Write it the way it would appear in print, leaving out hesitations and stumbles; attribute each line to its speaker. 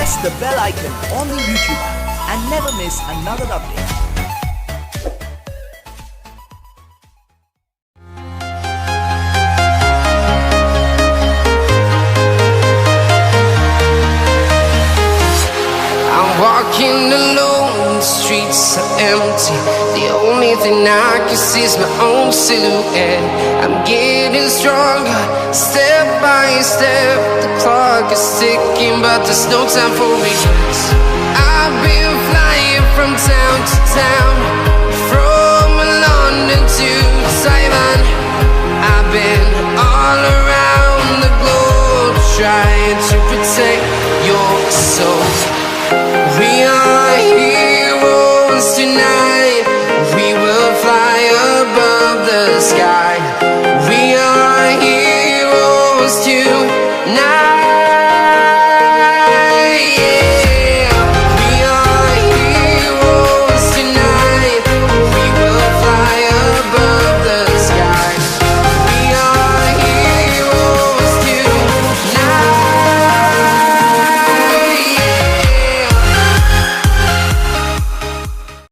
Speaker 1: press the bell icon on the YouTube app and never miss another update.
Speaker 2: Walking alone, the streets are empty. The only thing I can see is my own silhouette. I'm getting stronger, step by step. The clock is ticking, but there's no time for regrets. I've been flying from town to town, from London to Taiwan. I've been all around the globe, trying to protect your soul.